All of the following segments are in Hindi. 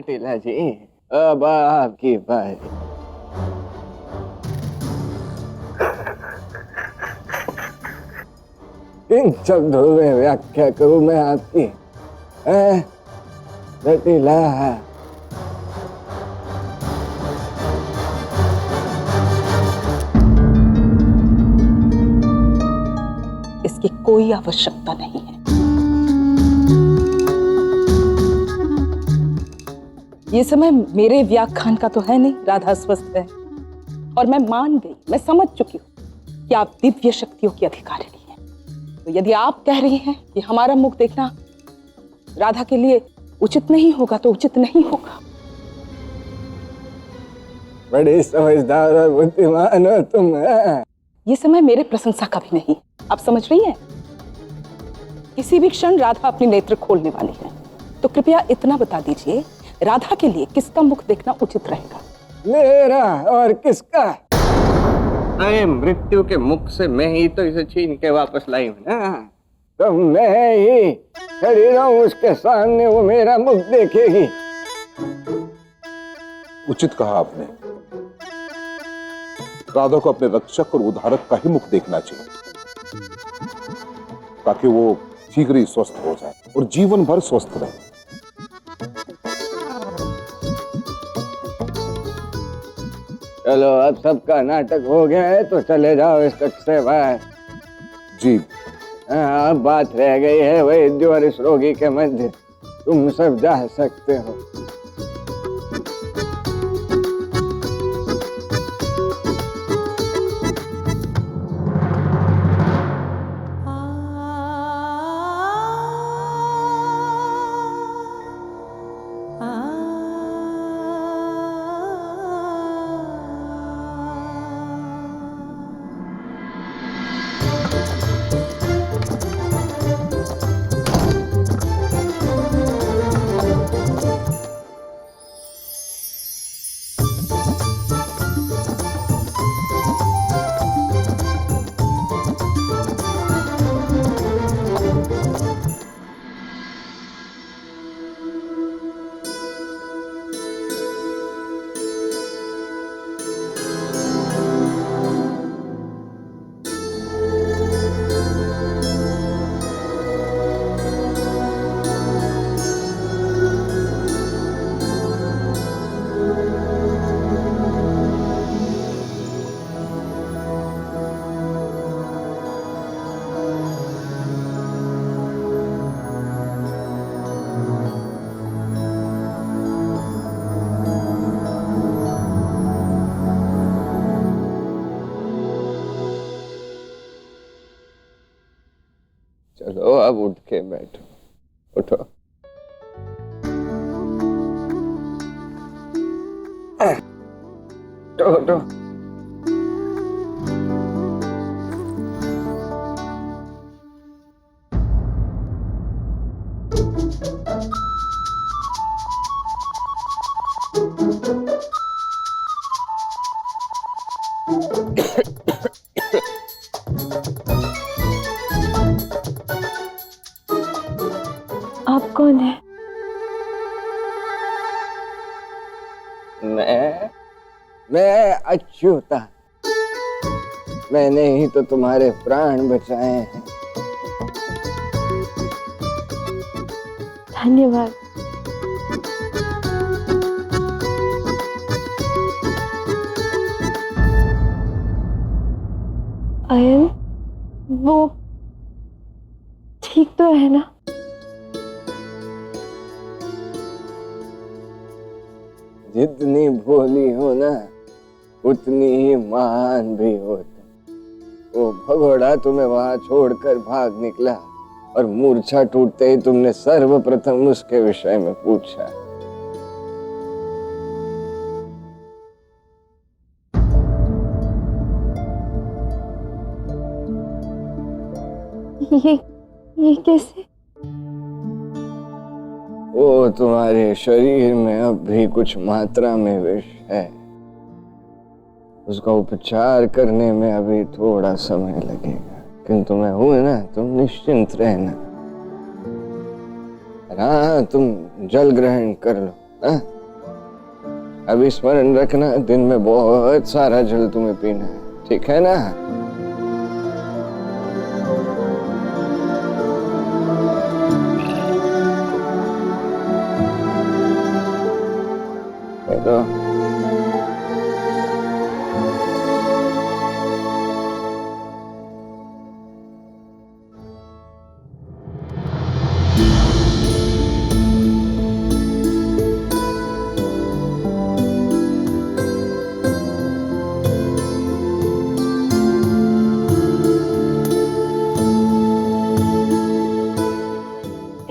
जटिला जी, अब आपकी बारी। किन शब्दों में व्याख्या करूं मैं आपकी, जटिला? इसकी कोई आवश्यकता नहीं है। ये समय मेरे व्याख्यान का तो है नहीं। राधा स्वस्थ है और मैं मान गई, मैं समझ चुकी हूं कि आप दिव्य शक्तियों की अधिकारिणी हैं। तो यदि आप कह रही हैं कि हमारा मुख देखना राधा के लिए उचित नहीं होगा तो उचित नहीं होगा। बड़ी समझदार और बुद्धिमान हो तुम। ये समय मेरे प्रशंसा का भी नहीं। आप समझ रही हैं, किसी भी क्षण राधा अपनी नेत्र खोलने वाली है। तो कृपया इतना बता दीजिए, राधा के लिए किसका मुख देखना उचित रहेगा? मेरा और किसका? अरे मृत्यु के मुख से मैं ही तो इसे छीन के वापस लाई हूं ना। तो मैं ही खड़ी रहूं उसके सामने, वो मेरा मुख देखेगी। उचित कहा आपने। राधा को अपने रक्षक और उद्धारक का ही मुख देखना चाहिए, ताकि वो शीघ्र ही स्वस्थ हो जाए और जीवन भर स्वस्थ रहे। चलो, अब सबका नाटक हो गया है तो चले जाओ इस कक्ष से बाहर। जी। अब बात रह गई है वैद्य और इस रोगी के मध्य। तुम सब जा सकते हो। चलो, अब उठ के बैठो। उठो। उठो। आप कौन है? मैं अच्युता। मैंने ही तो तुम्हारे प्राण बचाए हैं। धन्यवाद। अयन, वो ठीक तो है ना? जितनी भोली हो ना, उतनी ही महान भी हो तुम। वो भगोड़ा तुम्हें वहां छोड़कर भाग निकला और मूर्छा टूटते ही तुमने सर्वप्रथम उसके विषय में पूछा। ये कैसे? वो तुम्हारे शरीर में अब भी कुछ मात्रा में विष है। उसका उपचार करने में अभी थोड़ा समय लगेगा, किंतु मैं हूं ना, तुम निश्चिंत रहना। हाँ, तुम जल ग्रहण कर लो। हाँ? अभी स्मरण रखना, दिन में बहुत सारा जल तुम्हें पीना है, ठीक है ना? तो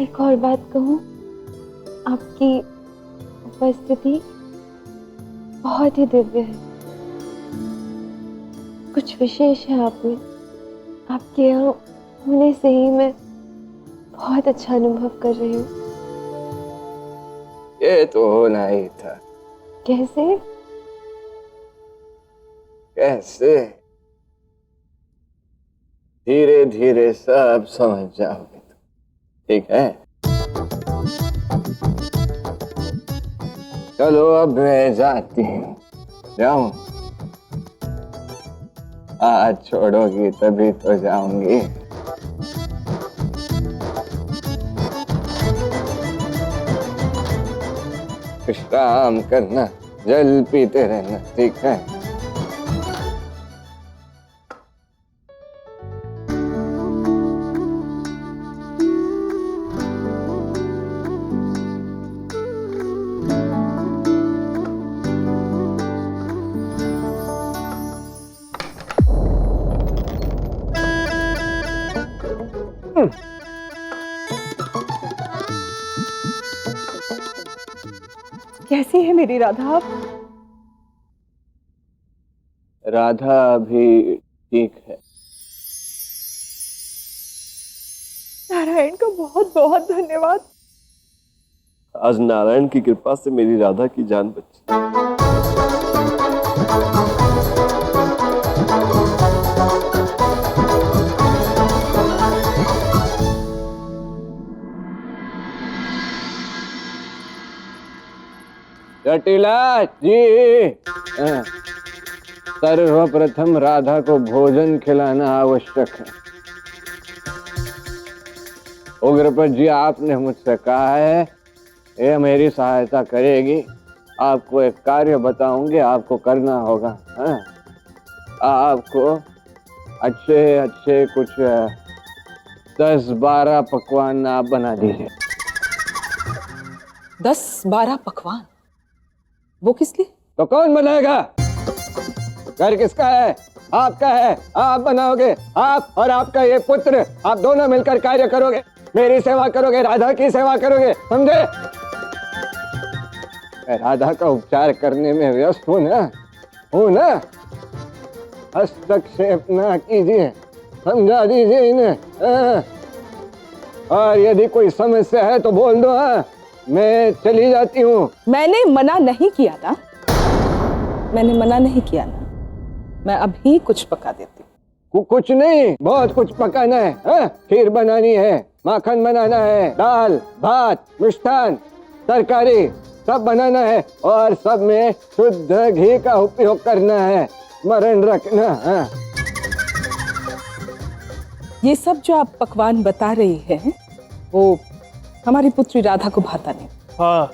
एक और बात कहूँ, आपकी उपस्थिति बहुत ही दिव्य है। कुछ विशेष है आप में। आपके यहाँ होने से ही मैं बहुत अच्छा अनुभव कर रही हूँ। ये तो होना ही था। कैसे? कैसे? धीरे धीरे सब समझ जाओगे तुम, ठीक है? चलो अब मैं जाती हूँ, जाऊं? आज छोड़ोगी तभी तो जाऊंगी। विश्राम करना, जल पीते रहना, ठीक है? कैसी है मेरी राधा? राधा भी ठीक है। नारायण का बहुत बहुत धन्यवाद। आज नारायण की कृपा से मेरी राधा की जान बची। जटिला जी, सर्वप्रथम राधा को भोजन खिलाना आवश्यक है। उग्रपद जी, आपने मुझसे कहा है ये मेरी सहायता करेगी। आपको एक कार्य बताऊंगी, आपको करना होगा। आपको अच्छे अच्छे कुछ 10-12 पकवान आप बना दीजिए। 10-12 पकवान? वो किस लिए? तो कौन बनाएगा? घर किसका है? आपका है, आप बनाओगे। आप और आपका ये पुत्र, आप दोनों मिलकर कार्य करोगे, मेरी सेवा करोगे, राधा की सेवा करोगे, समझे? मैं राधा का उपचार करने में व्यस्त हूँ ना? हस्तक्षेप ना कीजिए, समझा दीजिए इन्हें। और यदि कोई समस्या है तो बोल दो। मैं चली जाती हूँ। मैंने मना नहीं किया ना, मैंने मना नहीं किया ना। मैं अभी कुछ पका देती हूँ। कुछ नहीं, बहुत कुछ पकाना है। खीर बनानी है, माखन बनाना है, दाल भात मिष्ठान तरकारी सब बनाना है, और सब में शुद्ध घी का उपयोग करना है, स्मरण रखना। ये सब जो आप पकवान बता रही हैं, वो हमारी पुत्री राधा को भाता नहीं। हाँ,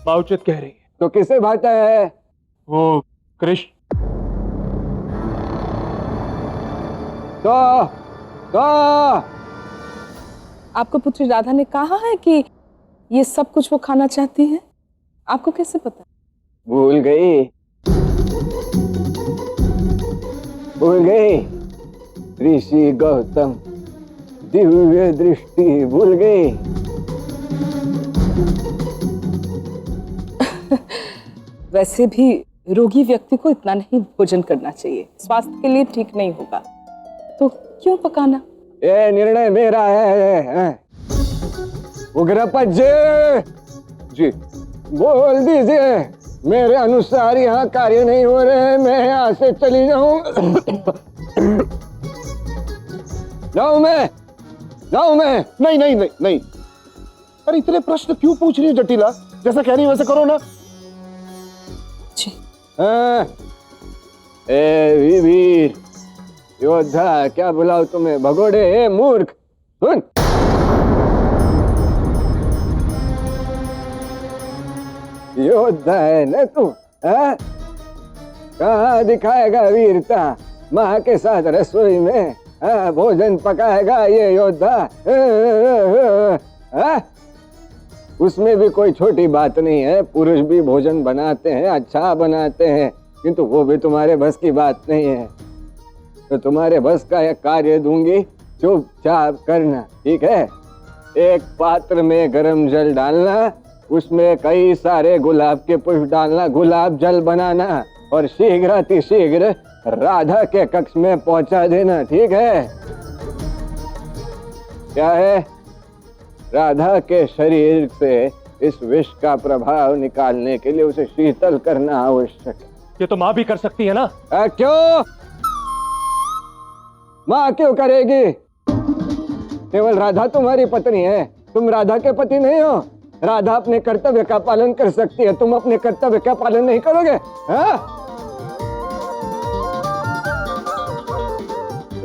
माउचित कह रही है। तो किसे भाता है? वो कृष्ण। तो आपको पुत्री राधा ने कहा है कि ये सब कुछ वो खाना चाहती है? आपको कैसे पता? भूल गई ऋषि गौतम, दिव्य दृष्टि भूल गई। वैसे भी रोगी व्यक्ति को इतना नहीं भोजन करना चाहिए, स्वास्थ्य के लिए ठीक नहीं होगा। तो क्यों पकाना? ये निर्णय मेरा है। उग्रपद जी, बोल दीजिए, मेरे अनुसार यहाँ कार्य नहीं हो रहे हैं, मैं यहाँ से चली जाऊं। जाऊं मैं? नहीं नहीं नहीं नहीं। अरे इतने प्रश्न क्यों पूछ रही है जटिला? जैसा कह रही है वैसे करो ना। हाँ? ए वीर योद्धा, क्या बुलाओ तुम्हें? भगोड़े, ए मूर्ख, सुन। योद्धा है न तू? हाँ? कहाँ दिखाएगा वीरता? माँ के साथ रसोई में भोजन पकाएगा ये योद्धा? उसमें भी कोई छोटी बात नहीं है। पुरुष भी भोजन बनाते हैं, अच्छा बनाते हैं, किंतु वो भी तुम्हारे बस की बात नहीं है। तो तुम्हारे बस का एक कार्य दूंगी, चुपचाप करना, ठीक है? एक पात्र में गरम जल डालना, उसमें कई सारे गुलाब के पुष्प डालना, गुलाब जल बनाना और शीघ्र राधा के कक्ष में पहुंचा देना, ठीक है? क्या है? राधा के शरीर से इस विष का प्रभाव निकालने के लिए उसे शीतल करना आवश्यक है। ये तो माँ भी कर सकती है ना? क्यों? माँ क्यों करेगी? केवल राधा तुम्हारी पत्नी है, तुम राधा के पति नहीं हो। राधा अपने कर्तव्य का पालन कर सकती है, तुम अपने कर्तव्य का पालन नहीं करोगे? हाँ?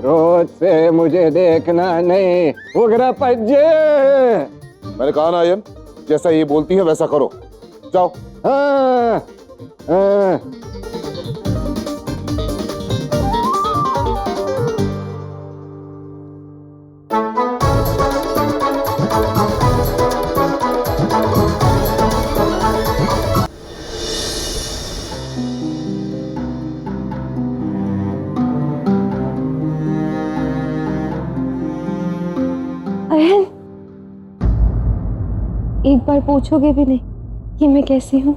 रोज से मुझे देखना नहीं, उग्र पज्जे। मैंने कहा ना आयन, जैसा ये बोलती है वैसा करो, जाओ। हाँ, हाँ। अयन, एक बार पूछोगे भी नहीं कि मैं कैसी हूँ?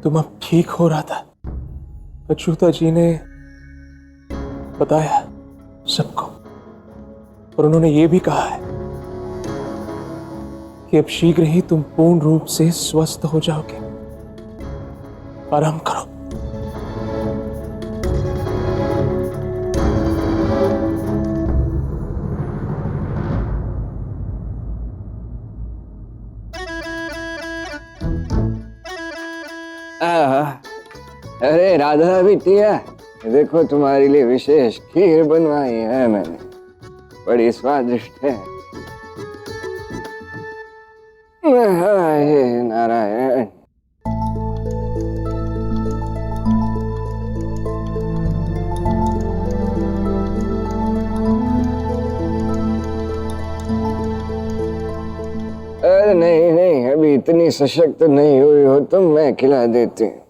तुम अब ठीक हो रहा था। अच्युता जी ने बताया सबको, और उन्होंने ये भी कहा है कि अब शीघ्र ही तुम पूर्ण रूप से स्वस्थ हो जाओगे। आराम करो। अरे राधा बिटिया, देखो तुम्हारे लिए विशेष खीर बनवाई है मैंने, बड़ी स्वादिष्ट है। हे नारायण। अरे नहीं नहीं, अभी इतनी सशक्त नहीं हुई हो तुम, मैं खिला देती हूँ।